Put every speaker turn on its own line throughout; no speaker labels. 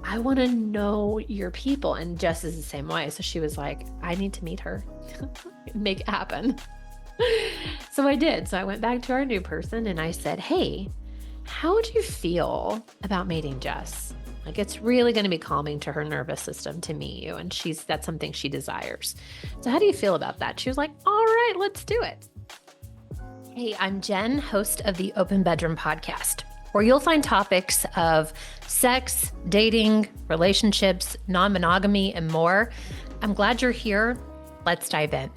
I want to know your people. And Jess is the same way. So she was like, I need to meet her, make it happen. So I did. So I went back to our new person and I said, hey, how would you feel about meeting Jess? Like, it's really going to be calming to her nervous system to meet you. And that's something she desires. So how do you feel about that? She was like, all right, let's do it. Hey, I'm Jen, host of the Open Bedroom Podcast, where you'll find topics of sex, dating, relationships, non-monogamy, and more. I'm glad you're here. Let's dive in.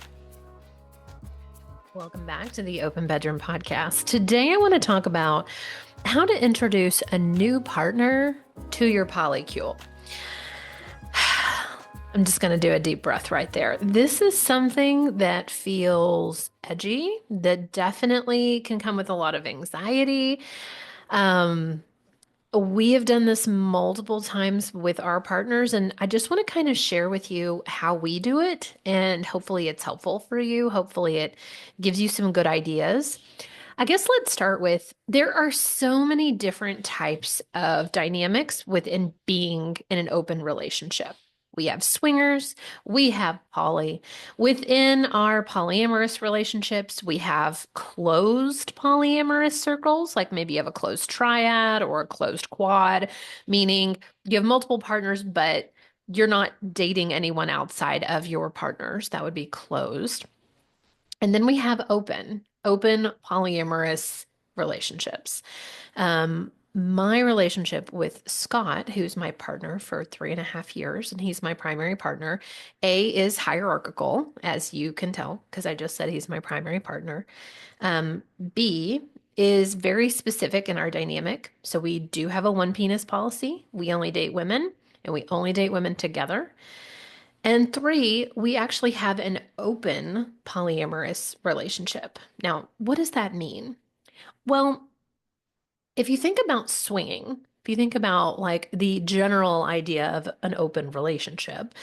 Welcome back to the Open Bedroom Podcast. Today, I want to talk about how to introduce a new partner to your polycule. I'm just going to do a deep breath right there. This is something that feels edgy, that definitely can come with a lot of anxiety. We have done this multiple times with our partners, and I just want to kind of share with you how we do it, and hopefully it's helpful for you. Hopefully it gives you some good ideas. I guess let's start with there are so many different types of dynamics within being in an open relationship. We have swingers, we have poly. Within our polyamorous relationships, we have closed polyamorous circles, like maybe you have a closed triad or a closed quad, meaning you have multiple partners, but you're not dating anyone outside of your partners. That would be closed. And then we have open polyamorous relationships. My relationship with Scott, who's my partner for 3.5 years, and he's my primary partner, A, is hierarchical, as you can tell, because I just said he's my primary partner. B, is very specific in our dynamic. So we do have a one penis policy. We only date women, and we only date women together. And 3, we actually have an open polyamorous relationship. Now, what does that mean? Well, if you think about swinging, if you think about like the general idea of an open relationship,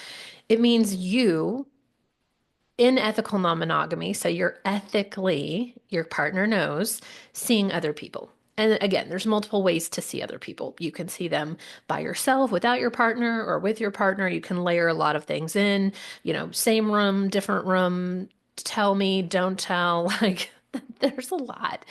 it means you in ethical non-monogamy, so you're ethically, your partner knows, seeing other people. And again, there's multiple ways to see other people. You can see them by yourself, without your partner, or with your partner. You can layer a lot of things in, same room, different room, tell me, don't tell. Like, there's a lot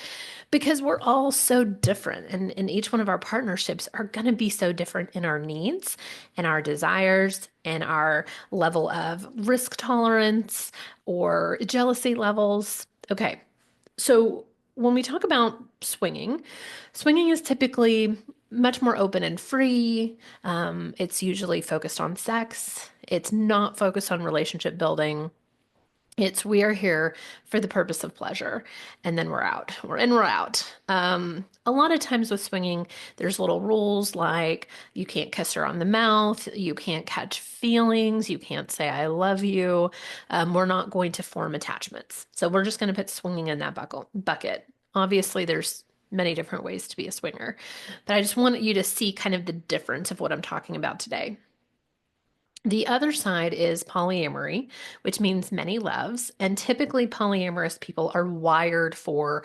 because we're all so different. And each one of our partnerships are going to be so different in our needs and our desires and our level of risk tolerance or jealousy levels. Okay. So when we talk about swinging is typically much more open and free. It's usually focused on sex. It's not focused on relationship building. We are here for the purpose of pleasure, and then we're out. We're in, we're out. A lot of times with swinging, there's little rules like you can't kiss her on the mouth, you can't catch feelings, you can't say I love you. We're not going to form attachments. So we're just going to put swinging in that bucket. Obviously, there's many different ways to be a swinger, but I just want you to see kind of the difference of what I'm talking about today. The other side is polyamory, which means many loves. And typically, polyamorous people are wired for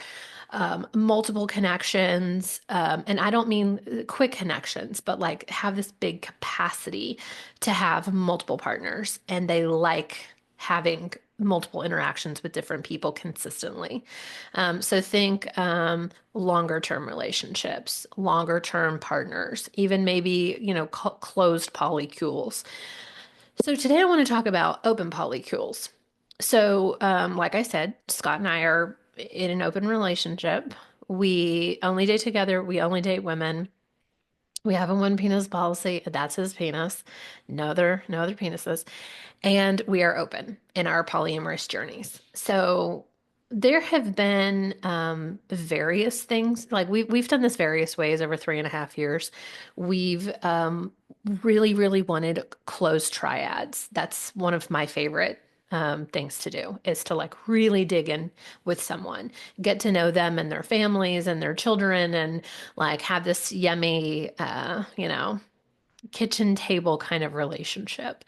multiple connections. And I don't mean quick connections, but like have this big capacity to have multiple partners. And they like having multiple interactions with different people consistently. So think longer term relationships, longer term partners, even maybe, closed polycules. So today I want to talk about open polycules. So, like I said, Scott and I are in an open relationship. We only date together. We only date women. We have a one penis policy. That's his penis. No other penises. And we are open in our polyamorous journeys. So there have been various things. Like we've done this various ways over 3.5 years. We've really, really wanted closed triads. That's one of my favorite things to do is to like really dig in with someone, get to know them and their families and their children, and like have this yummy, kitchen table kind of relationship.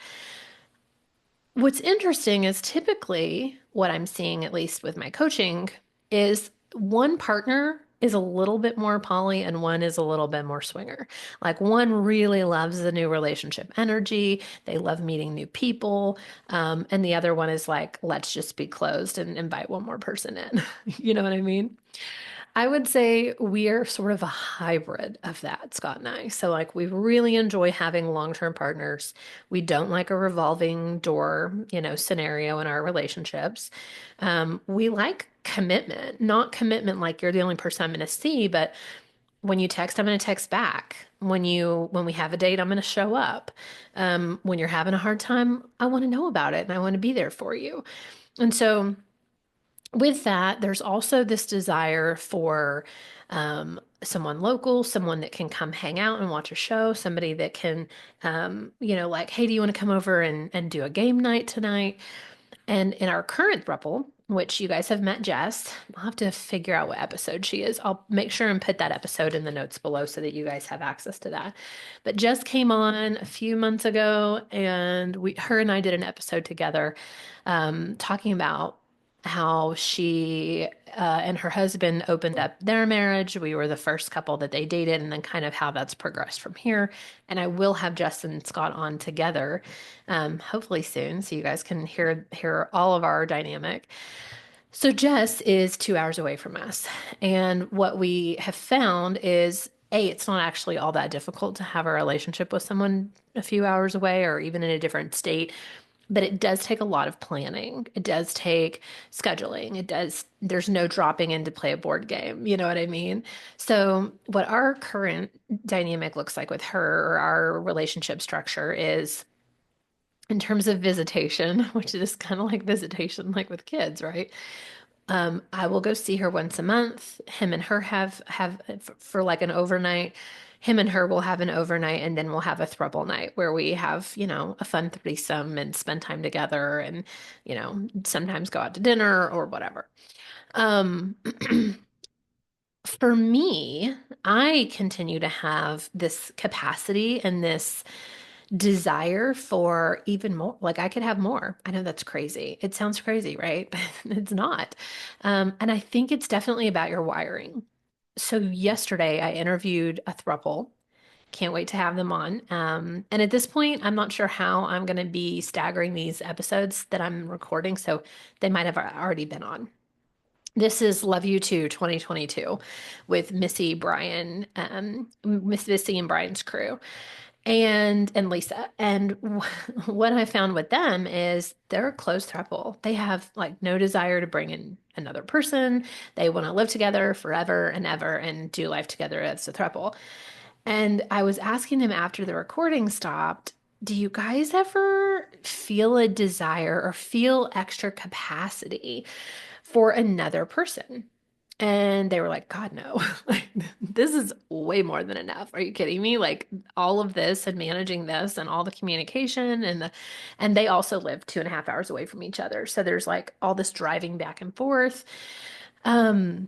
What's interesting is typically what I'm seeing, at least with my coaching, is one partner is a little bit more poly and one is a little bit more swinger. Like one really loves the new relationship energy. They love meeting new people. And the other one is like, let's just be closed and invite one more person in. You know what I mean? I would say we are sort of a hybrid of that, Scott and I. So, like, we really enjoy having long-term partners. We don't like a revolving door, scenario in our relationships. We like commitment, not commitment like you're the only person I'm going to see, but when you text, I'm going to text back. When we have a date, I'm going to show up. When you're having a hard time, I want to know about it and I want to be there for you. And so, with that, there's also this desire for someone local, someone that can come hang out and watch a show, somebody that can, like, hey, do you want to come over and do a game night tonight? And in our current throuple, which you guys have met Jess, I'll have to figure out what episode she is. I'll make sure and put that episode in the notes below so that you guys have access to that. But Jess came on a few months ago, and her and I did an episode together, talking about how she and her husband opened up their marriage. We were the first couple that they dated, and then kind of how that's progressed from here. And I will have Justin and Scott on together, hopefully soon, so you guys can hear all of our dynamic. So Jess is 2 hours away from us, and what we have found is. It's not actually all that difficult to have a relationship with someone a few hours away or even in a different state, but it does take a lot of planning. It does take scheduling. There's no dropping in to play a board game. You know what I mean? So, what our current dynamic looks like with her, or our relationship structure, is in terms of visitation, which is kind of like visitation, like with kids, right? I will go see her once a month. Him and her have for like an overnight. Him and her will have an overnight, and then we'll have a throuple night where we have, a fun threesome and spend time together, and sometimes go out to dinner or whatever. Um, for me, I continue to have this capacity and this desire for even more. Like I could have more. I know that's crazy. It sounds crazy, right? But it's not. And I think it's definitely about your wiring. So yesterday I interviewed a throuple. Can't wait to have them on. And at this point, I'm not sure how I'm going to be staggering these episodes that I'm recording. So they might have already been on. This is Love You Too 2022 with Missy, Brian, Miss Missy and Brian's crew and Lisa. And what I found with them is they're a close throuple. They have like no desire to bring in another person. They want to live together forever and ever and do life together as a throuple. And I was asking them after the recording stopped, do you guys ever feel a desire or feel extra capacity for another person? And they were like, God, no. Like, this is way more than enough. Are you kidding me? Like all of this and managing this and all the communication and they also live 2.5 hours away from each other. So there's like all this driving back and forth. Um,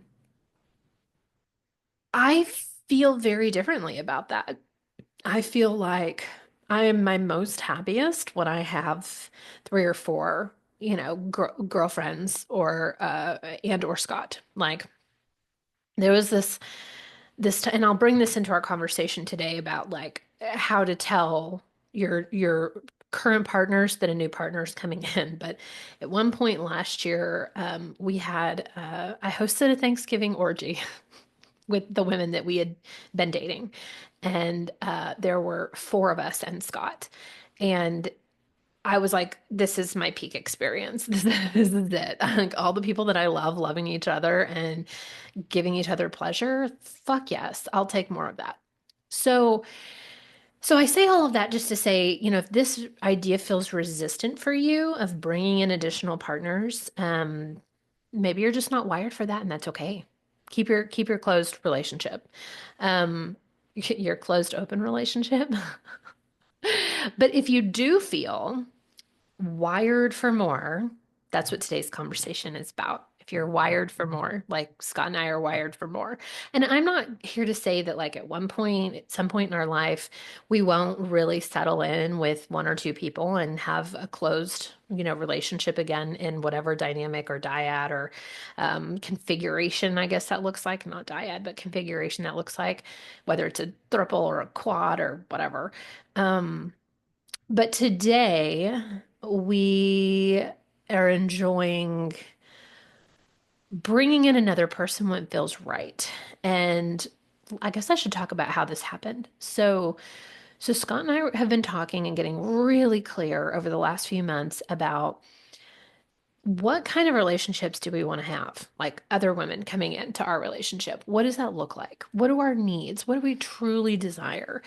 I feel very differently about that. I feel like I am my most happiest when I have three or four, girlfriends or Scott. Like there was and I'll bring this into our conversation today about like how to tell your current partners that a new partner is coming in. But at one point last year, I hosted a Thanksgiving orgy with the women that we had been dating, and there were four of us and Scott, and I was like, this is my peak experience. This is it. Like all the people that I love loving each other and giving each other pleasure. Fuck yes, I'll take more of that. So, so I say all of that just to say, if this idea feels resistant for you of bringing in additional partners, maybe you're just not wired for that, and that's okay. Keep your closed relationship, um, your closed open relationship. But if you do feel wired for more, that's what today's conversation is about. if you're wired for more, like Scott and I are wired for more. And I'm not here to say that, like, at one point, at some point in our life, we won't really settle in with one or two people and have a closed, relationship again in whatever dynamic or dyad or configuration, I guess that looks like, not dyad, but configuration that looks like, whether it's a thruple or a quad or whatever. Um, but today we are enjoying bringing in another person when it feels right. And I guess I should talk about how this happened. So Scott and I have been talking and getting really clear over the last few months about what kind of relationships do we want to have? Like other women coming into our relationship. What does that look like? What are our needs? What do we truly desire?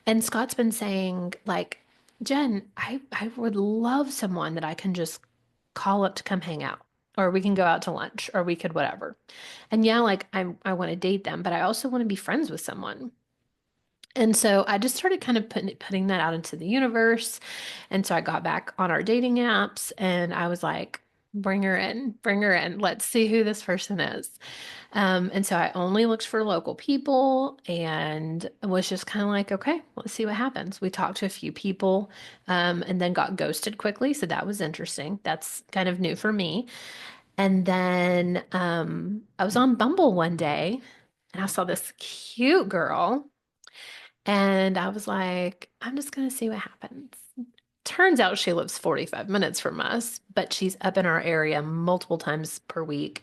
And Scott's been saying, like, Jen, I would love someone that I can just call up to come hang out, or we can go out to lunch, or we could whatever. And yeah, like I want to date them, but I also want to be friends with someone. And so I just started kind of putting that out into the universe. And so I got back on our dating apps and I was like, bring her in, bring her in. Let's see who this person is. And so I only looked for local people and was just kind of like, okay, let's see what happens. We talked to a few people, and then got ghosted quickly. So that was interesting. That's kind of new for me. And then I was on Bumble one day and I saw this cute girl. And I was like, I'm just going to see what happens. Turns out she lives 45 minutes from us, but she's up in our area multiple times per week.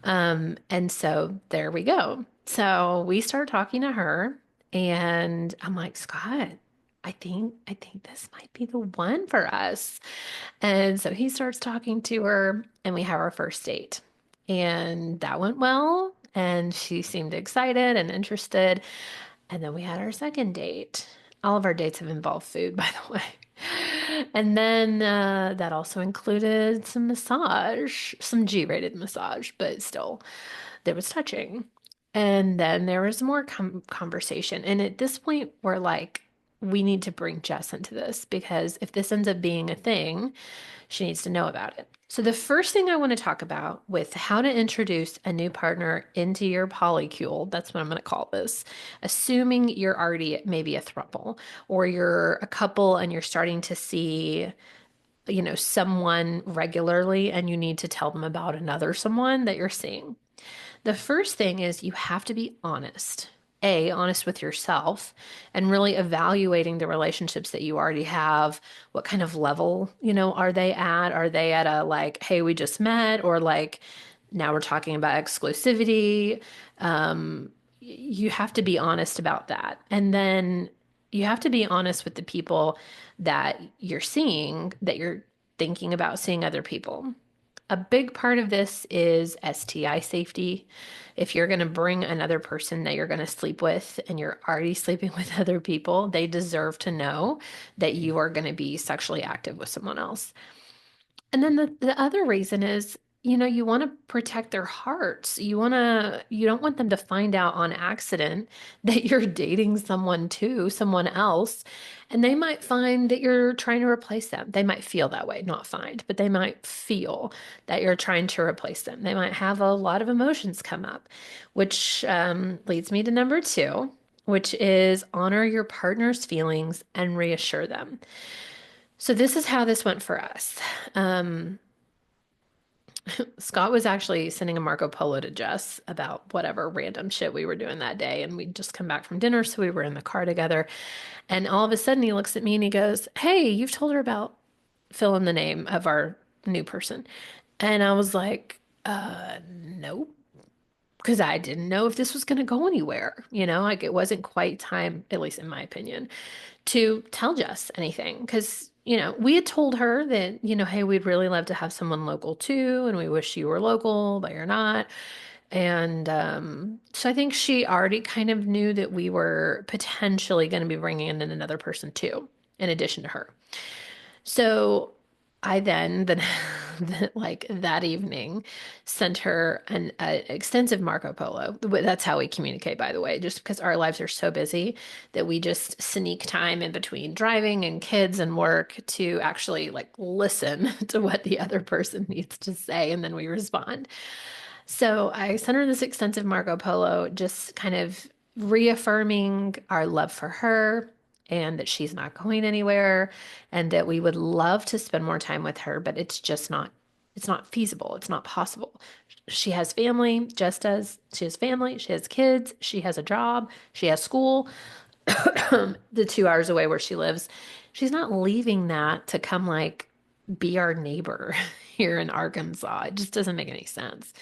And so there we go. So we start talking to her, and I'm like, Scott, I think this might be the one for us. And so he starts talking to her, and we have our first date. And that went well, and she seemed excited and interested. And then we had our second date. All of our dates have involved food, by the way. And then that also included some massage, some G-rated massage, but still, there was touching. And then there was more conversation. And at this point, we're like, we need to bring Jess into this because if this ends up being a thing, she needs to know about it. So, the first thing I want to talk about with how to introduce a new partner into your polycule, that's what I'm going to call this, assuming you're already maybe a throuple or you're a couple and you're starting to see, someone regularly and you need to tell them about another someone that you're seeing. The first thing is you have to be honest. Honest with yourself and really evaluating the relationships that you already have. What kind of level, are they at? Are they at a like, hey, we just met, or like now we're talking about exclusivity? You have to be honest about that. And then you have to be honest with the people that you're seeing, that you're thinking about seeing other people. A big part of this is STI safety. If you're going to bring another person that you're going to sleep with and you're already sleeping with other people, they deserve to know that you are going to be sexually active with someone else. And then the other reason is, you want to protect their hearts. You don't want them to find out on accident that you're dating someone else, and they might find that you're trying to replace them. They might feel that way, not find, but they might feel that you're trying to replace them. They might have a lot of emotions come up, which leads me to number two, which is honor your partner's feelings and reassure them. So this is how this went for us. Um, Scott was actually sending a Marco Polo to Jess about whatever random shit we were doing that day. And we'd just come back from dinner. So we were in the car together. And all of a sudden he looks at me and he goes, hey, you've told her about fill in the name of our new person. And I was like, nope. Because I didn't know if this was going to go anywhere. Like it wasn't quite time, at least in my opinion, to tell Jess anything because, we had told her that, hey, we'd really love to have someone local too, and we wish you were local, but you're not. And so I think she already kind of knew that we were potentially going to be bringing in another person too, in addition to her. So I then like that evening, sent her an extensive Marco Polo. That's how we communicate, by the way, just because our lives are so busy that we just sneak time in between driving and kids and work to actually like listen to what the other person needs to say, and then we respond. So I sent her this extensive Marco Polo, just kind of reaffirming our love for her and that she's not going anywhere and that we would love to spend more time with her, but it's not feasible. It's not possible. She has family, Jess does. She has family, she has kids, she has a job, she has school, the 2 hours away where she lives. She's not leaving that to come like be our neighbor here in Arkansas. It just doesn't make any sense.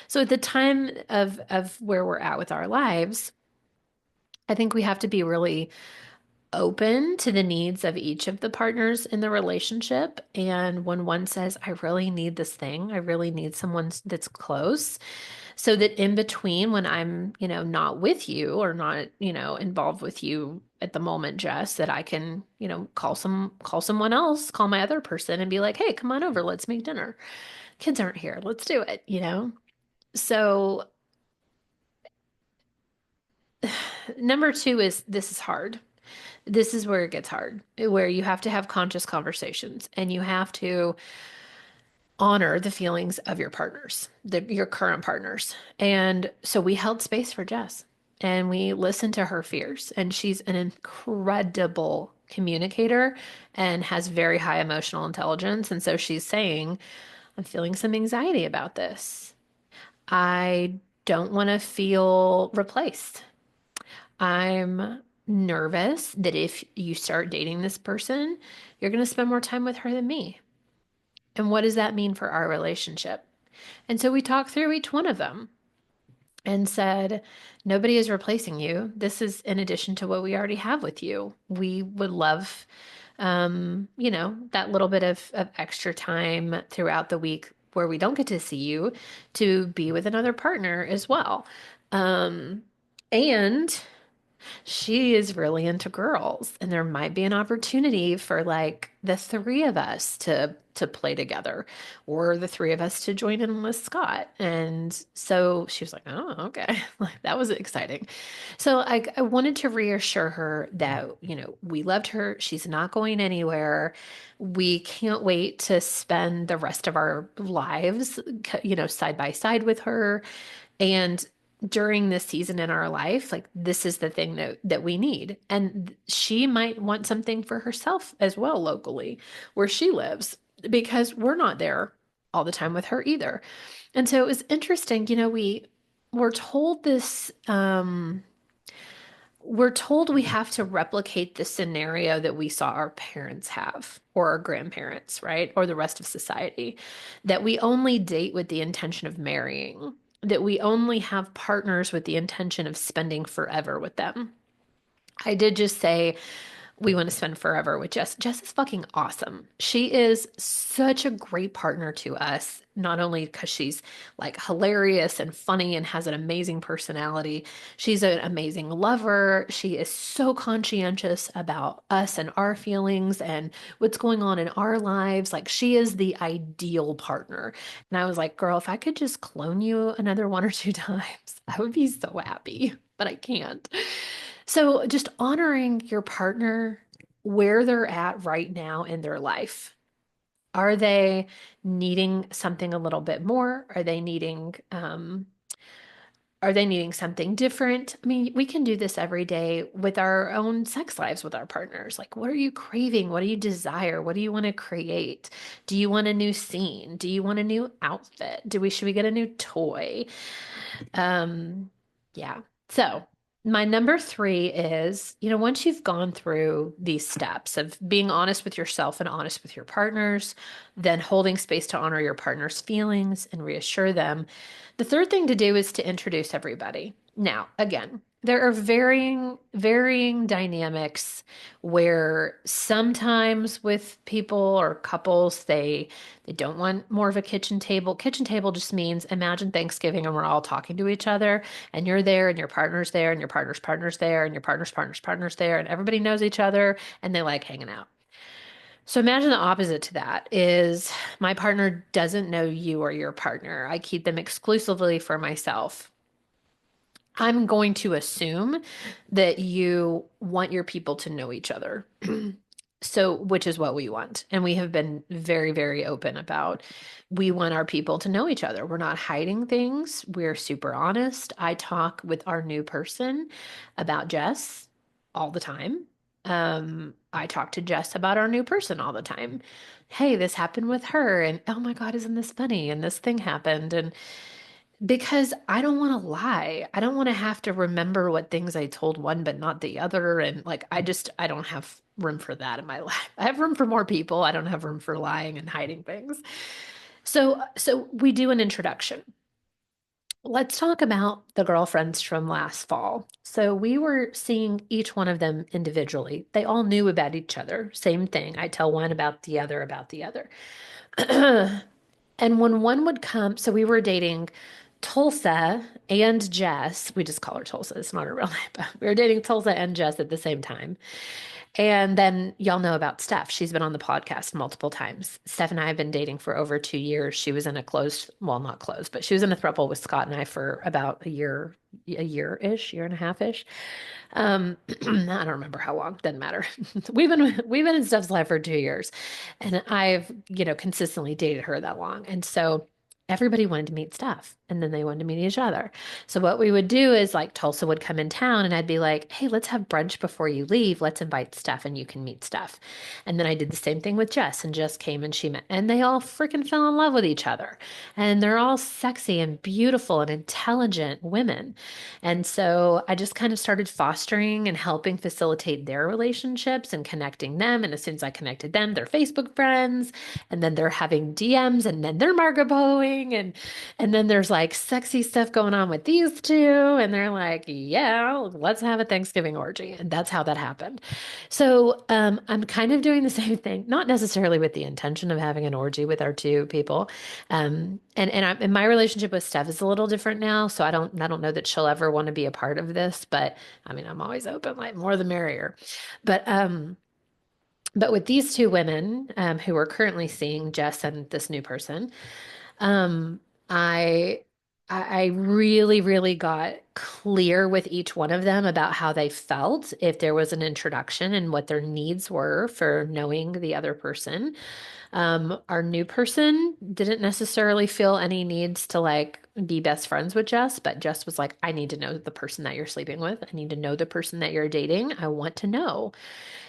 So at the time of where we're at with our lives, I think we have to be really open to the needs of each of the partners in the relationship. And when one says, I really need this thing, I really need someone that's close, so that in between when I'm, not with you or not, involved with you at the moment, Jess, that I can, call someone else, call my other person and be like, hey, come on over, let's make dinner. Kids aren't here, let's do it. So number two is this is hard. This is where it gets hard, where you have to have conscious conversations and you have to honor the feelings of your partners, your current partners. And so we held space for Jess and we listened to her fears. And she's an incredible communicator and has very high emotional intelligence. And so she's saying, I'm feeling some anxiety about this. I don't want to feel replaced. I'm nervous that if you start dating this person, you're going to spend more time with her than me. And what does that mean for our relationship? And so we talked through each one of them and said, nobody is replacing you. This is in addition to what we already have with you. We would love, that little bit of extra time throughout the week where we don't get to see you to be with another partner as well. And she is really into girls, and there might be an opportunity for like the three of us to play together or the three of us to join in with Scott. And so she was like, oh, okay. Like that was exciting. So I wanted to reassure her that, we loved her. She's not going anywhere. We can't wait to spend the rest of our lives, side by side with her. And during this season in our life, like this is the thing that we need. And she might want something for herself as well locally where she lives because we're not there all the time with her either. And so it was interesting, we were told this we're told we have to replicate the scenario that we saw our parents have or our grandparents, right? Or the rest of society, that we only date with the intention of marrying, that we only have partners with the intention of spending forever with them. I did just say we want to spend forever with Jess. Jess is fucking awesome. She is such a great partner to us, not only because she's like hilarious and funny and has an amazing personality, she's an amazing lover. She is so conscientious about us and our feelings and what's going on in our lives. Like, she is the ideal partner. And I was like, girl, if I could just clone you another one or two times, I would be so happy, but I can't. So just honoring your partner where they're at right now in their life. Are they needing something a little bit more? Are they needing something different? I mean, we can do this every day with our own sex lives with our partners. Like, what are you craving? What do you desire? What do you want to create? Do you want a new scene? Do you want a new outfit? Should we get a new toy? Um, yeah. So my number three is, once you've gone through these steps of being honest with yourself and honest with your partners, then holding space to honor your partner's feelings and reassure them, the third thing to do is to introduce everybody. Now, again, there are varying dynamics where sometimes with people or couples, they don't want more of a kitchen table. Kitchen table just means imagine Thanksgiving and we're all talking to each other and you're there and your partner's there and your partner's partner's there and your partner's partner's partner's there and everybody knows each other and they like hanging out. So imagine the opposite to that is my partner doesn't know you or your partner. I keep them exclusively for myself. I'm going to assume that you want your people to know each other. So, which is what we want. And we have been very, very open about we want our people to know each other. We're not hiding things. We're super honest. I talk with our new person about Jess all the time. I talk to Jess about our new person all the time. Hey, this happened with her. And oh my God, isn't this funny? And this thing happened. And because I don't want to lie. I don't want to have to remember what things I told one but not the other. And like, I don't have room for that in my life. I have room for more people. I don't have room for lying and hiding things. So we do an introduction. Let's talk about the girlfriends from last fall. So we were seeing each one of them individually. They all knew about each other. Same thing. I tell one about the other about the other. And when one would come, so we were dating Tulsa and Jess. We just call her Tulsa. It's not her real name, but we were dating Tulsa and Jess at the same time. And then y'all know about Steph. She's been on the podcast multiple times. Steph and I have been dating for over 2 years. She was in a closed, well, not closed, but she was in a throuple with Scott and I for about a year-ish, year and a half-ish. I don't remember how long, doesn't matter. We've been in Steph's life for 2 years, and I've, consistently dated her that long. And so everybody wanted to meet Steph, and then they wanted to meet each other. So what we would do is like Tulsa would come in town and I'd be like, "Hey, let's have brunch before you leave. Let's invite Steph and you can meet Steph." And then I did the same thing with Jess, and Jess came and she met, and they all freaking fell in love with each other. And they're all sexy and beautiful and intelligent women. And so I just kind of started fostering and helping facilitate their relationships and connecting them. And as soon as I connected them, they're Facebook friends, and then they're having DMs, and then they're Margot Boeing, and then there's like sexy stuff going on with these two, and they're like, "Yeah, let's have a Thanksgiving orgy," and that's how that happened. So I'm kind of doing the same thing, not necessarily with the intention of having an orgy with our two people. And my relationship with Steph is a little different now, so I don't know that she'll ever want to be a part of this, but I mean, I'm always open, like more the merrier. But but with these two women who are currently seeing Jess and this new person, um, I I really, really got clear with each one of them about how they felt, if there was an introduction and what their needs were for knowing the other person. Our new person didn't necessarily feel any needs to like be best friends with Jess, but Jess was like, "I need to know the person that you're sleeping with. I need to know the person that you're dating. I want to know."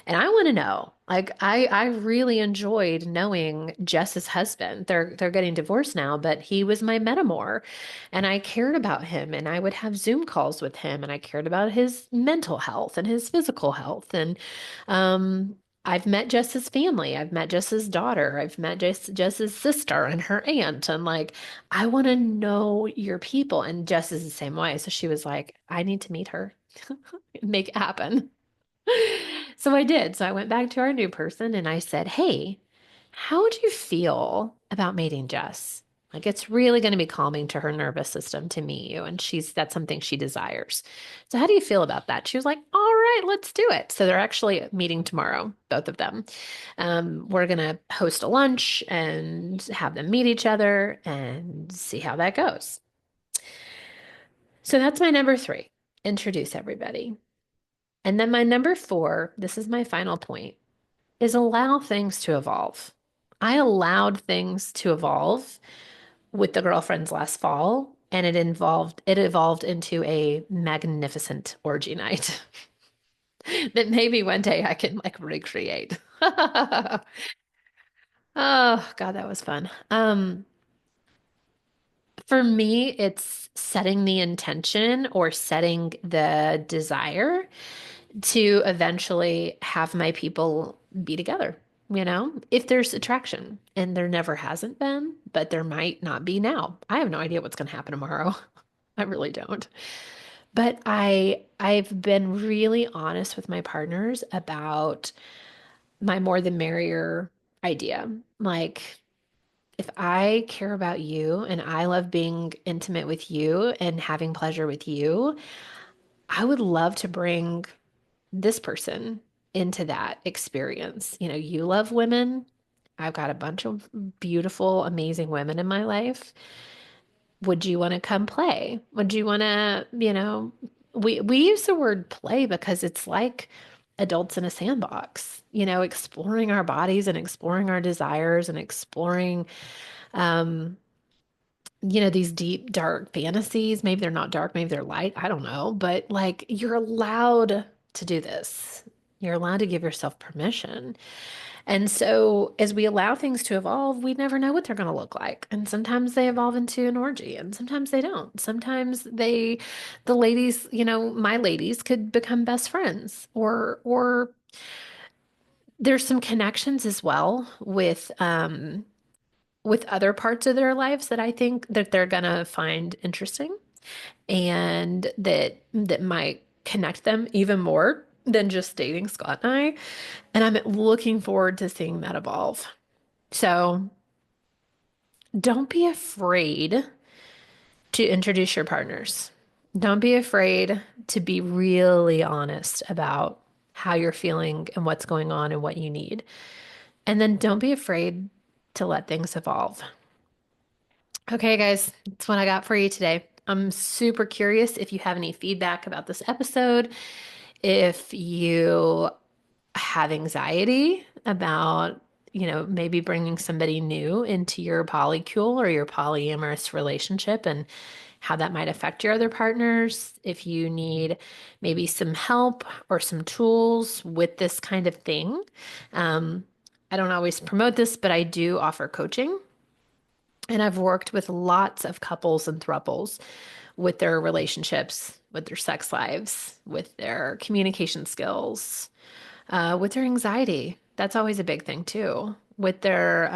And I want to know. Like I really enjoyed knowing Jess's husband. They're getting divorced now, but he was my metamor, and I cared about him, and I would have Zoom calls with him, and I cared about his mental health and his physical health. And I've met Jess's family. I've met Jess's daughter. I've met Jess's sister and her aunt. And like, I want to know your people. And Jess is the same way. So she was like, "I need to meet her, make it happen." So I did. So I went back to our new person and I said, "Hey, how would you feel about meeting Jess? Like it's really going to be calming to her nervous system to meet you. And that's something she desires. So how do you feel about that?" She was like, "All right, let's do it." So they're actually meeting tomorrow, both of them. We're going to host a lunch and have them meet each other and see how that goes. So that's my number three. Introduce everybody. And then my number four, this is my final point, is allow things to evolve. I allowed things to evolve with the girlfriends last fall, and it evolved into a magnificent orgy night that maybe one day I can like recreate. Oh God, that was fun. For me, it's setting the intention or setting the desire to eventually have my people be together, if there's attraction. And there never hasn't been, but there might not be now. I have no idea what's going to happen tomorrow. I really don't. But I've been really honest with my partners about my more the merrier idea. Like, if I care about you and I love being intimate with you and having pleasure with you, I would love to bring this person. into that experience. You know, you love women. I've got a bunch of beautiful, amazing women in my life. Would you want to come play? Would you want to, we use the word play because it's like adults in a sandbox, exploring our bodies and exploring our desires and exploring um these deep, dark fantasies. Maybe they're not dark, maybe they're light. I don't know. But like, you're allowed to do this. You're allowed to give yourself permission. And so, as we allow things to evolve, we never know what they're going to look like. And sometimes they evolve into an orgy, and sometimes they don't. Sometimes the ladies, my ladies could become best friends, or there's some connections as well with other parts of their lives that I think that they're gonna find interesting and that might connect them even more than just dating Scott and I. And I'm looking forward to seeing that evolve. So don't be afraid to introduce your partners. Don't be afraid to be really honest about how you're feeling and what's going on and what you need. And then don't be afraid to let things evolve. Okay, guys, that's what I got for you today. I'm super curious if you have any feedback about this episode, if you have anxiety about, maybe bringing somebody new into your polycule or your polyamorous relationship and how that might affect your other partners, if you need maybe some help or some tools with this kind of thing. Um, I don't always promote this, but I do offer coaching. And I've worked with lots of couples and thruples with their relationships, with their sex lives, with their communication skills, with their anxiety. That's always a big thing too, with their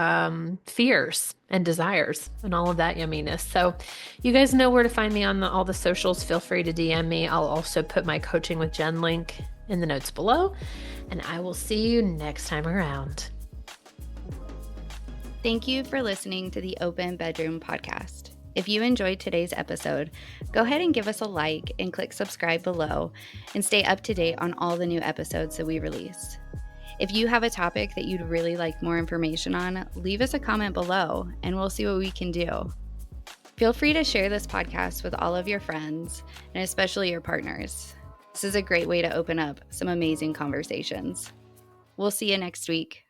fears and desires and all of that yumminess. So you guys know where to find me on all the socials. Feel free to DM me. I'll also put my Coaching with Jen link in the notes below. And I will see you next time around.
Thank you for listening to the Open Bedroom Podcast. If you enjoyed today's episode, go ahead and give us a like and click subscribe below and stay up to date on all the new episodes that we release. If you have a topic that you'd really like more information on, leave us a comment below and we'll see what we can do. Feel free to share this podcast with all of your friends and especially your partners. This is a great way to open up some amazing conversations. We'll see you next week.